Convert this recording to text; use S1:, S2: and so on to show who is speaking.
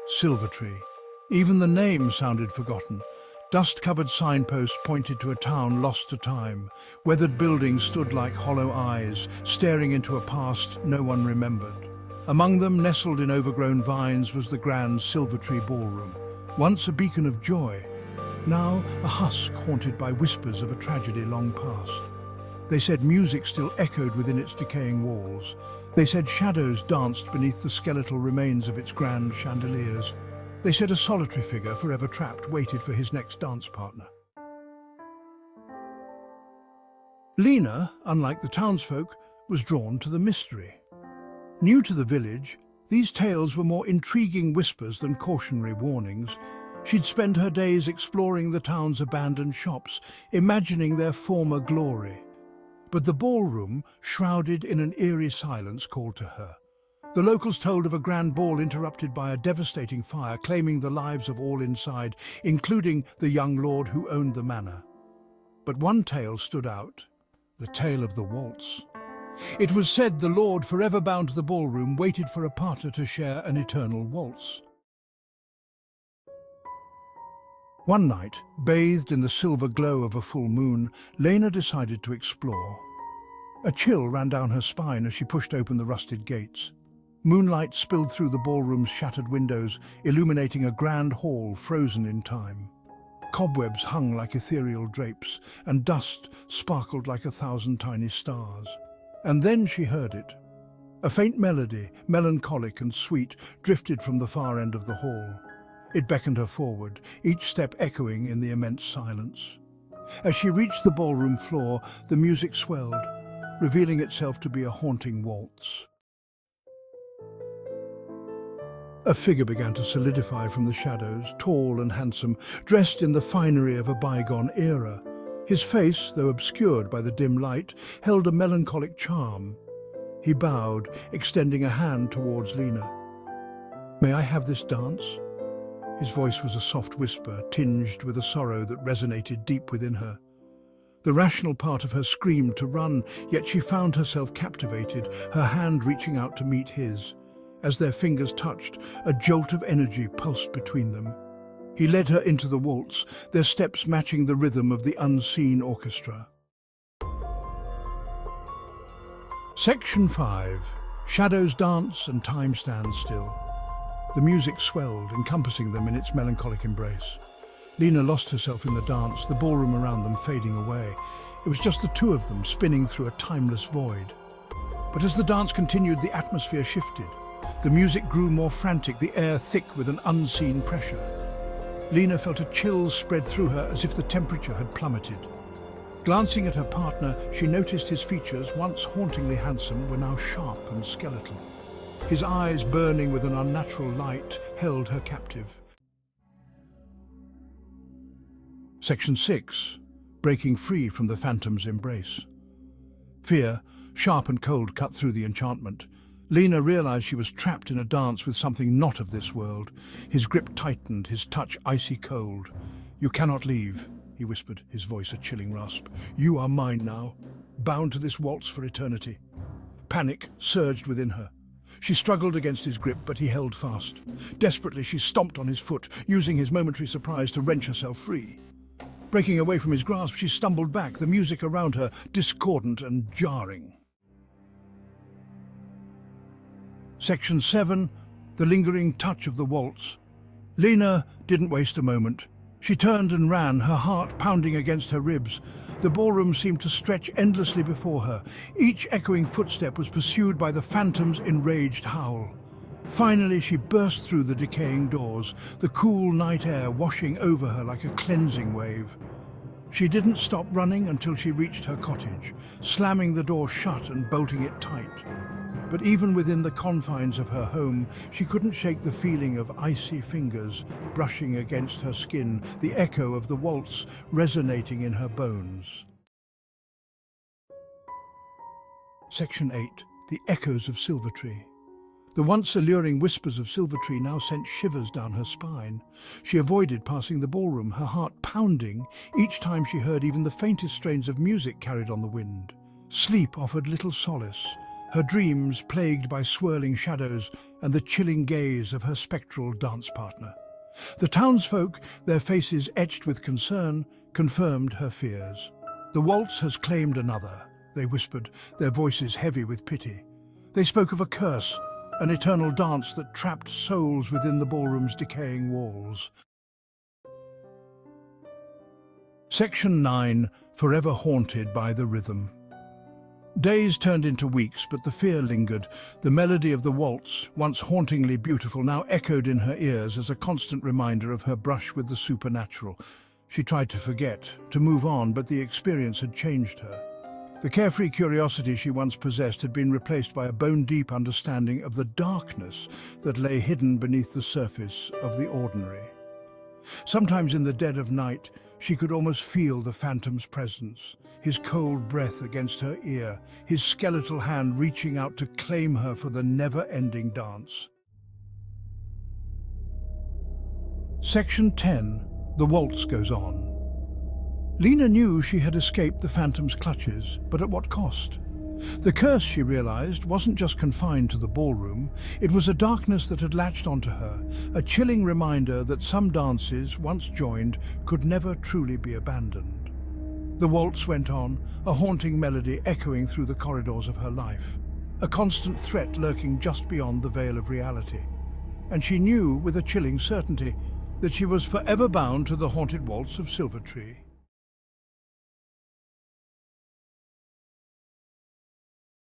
S1: Silvertree. Even the name sounded forgotten. Dust-covered signposts pointed to a town lost to time. Weathered buildings stood like hollow eyes, staring into a past no one remembered. Among them, nestled in overgrown vines, was the grand Silvertree ballroom. Once a beacon of joy, now a husk haunted by whispers of a tragedy long past. They said music still echoed within its decaying walls. They said shadows danced beneath the skeletal remains of its grand chandeliers. They said a solitary figure, forever trapped, waited for his next dance partner. Lena, unlike the townsfolk, was drawn to the mystery. New to the village, these tales were more intriguing whispers than cautionary warnings. She'd spend her days exploring the town's abandoned shops, imagining their former glory. But the ballroom, shrouded in an eerie silence, called to her. The locals told of a grand ball interrupted by a devastating fire, claiming the lives of all inside, including the young lord who owned the manor. But one tale stood out, the tale of the waltz. It was said the lord, forever bound to the ballroom, waited for a partner to share an eternal waltz. One night, bathed in the silver glow of a full moon, Lena decided to explore. A chill ran down her spine as she pushed open the rusted gates. Moonlight spilled through the ballroom's shattered windows, illuminating a grand hall frozen in time. Cobwebs hung like ethereal drapes, and dust sparkled like 1,000 tiny stars. And then she heard it. A faint melody, melancholic and sweet, drifted from the far end of the hall. It beckoned her forward, each step echoing in the immense silence. As she reached the ballroom floor, the music swelled, revealing itself to be a haunting waltz. A figure began to solidify from the shadows, tall and handsome, dressed in the finery of a bygone era. His face, though obscured by the dim light, held a melancholic charm. He bowed, extending a hand towards Lena. "May I have this dance?" His voice was a soft whisper, tinged with a sorrow that resonated deep within her. The rational part of her screamed to run, yet she found herself captivated, her hand reaching out to meet his. As their fingers touched, a jolt of energy pulsed between them. He led her into the waltz, their steps matching the rhythm of the unseen orchestra. Section 5. Shadows dance and time stands still. The music swelled, encompassing them in its melancholic embrace. Lena lost herself in the dance, the ballroom around them fading away. It was just the two of them, spinning through a timeless void. But as the dance continued, the atmosphere shifted. The music grew more frantic, the air thick with an unseen pressure. Lena felt a chill spread through her as if the temperature had plummeted. Glancing at her partner, she noticed his features, once hauntingly handsome, were now sharp and skeletal. His eyes, burning with an unnatural light, held her captive. Section 6. Breaking free from the phantom's embrace. Fear, sharp and cold, cut through the enchantment. Lena realized she was trapped in a dance with something not of this world. His grip tightened, his touch icy cold. "You cannot leave," he whispered, his voice a chilling rasp. "You are mine now, bound to this waltz for eternity." Panic surged within her. She struggled against his grip, but he held fast. Desperately, she stomped on his foot, using his momentary surprise to wrench herself free. Breaking away from his grasp, she stumbled back, the music around her discordant and jarring. Section 7. The lingering touch of the waltz. Lena didn't waste a moment. She turned and ran, her heart pounding against her ribs. The ballroom seemed to stretch endlessly before her. Each echoing footstep was pursued by the phantom's enraged howl. Finally, she burst through the decaying doors, the cool night air washing over her like a cleansing wave. She didn't stop running until she reached her cottage, slamming the door shut and bolting it tight. But even within the confines of her home, she couldn't shake the feeling of icy fingers brushing against her skin, the echo of the waltz resonating in her bones. Section 8. The echoes of Silvertree. The once alluring whispers of Silvertree now sent shivers down her spine. She avoided passing the ballroom, her heart pounding each time she heard even the faintest strains of music carried on the wind. Sleep offered little solace. her dreams plagued by swirling shadows and the chilling gaze of her spectral dance partner. The townsfolk, their faces etched with concern, confirmed her fears. "The waltz has claimed another," they whispered, their voices heavy with pity. They spoke of a curse, an eternal dance that trapped souls within the ballroom's decaying walls. Section 9. Forever haunted by the rhythm. Days turned into weeks, but the fear lingered. The melody of the waltz, once hauntingly beautiful, now echoed in her ears as a constant reminder of her brush with the supernatural. She tried to forget, to move on, but the experience had changed her. The carefree curiosity she once possessed had been replaced by a bone-deep understanding of the darkness that lay hidden beneath the surface of the ordinary. Sometimes in the dead of night, she could almost feel the phantom's presence, his cold breath against her ear, his skeletal hand reaching out to claim her for the never-ending dance. Section 10. The waltz goes on. Lena knew she had escaped the phantom's clutches, but at what cost? The curse, she realized, wasn't just confined to the ballroom. It was a darkness that had latched onto her, a chilling reminder that some dances, once joined, could never truly be abandoned. The waltz went on, a haunting melody echoing through the corridors of her life, a constant threat lurking just beyond the veil of reality. And she knew, with a chilling certainty, that she was forever bound to the haunted waltz of Silvertree.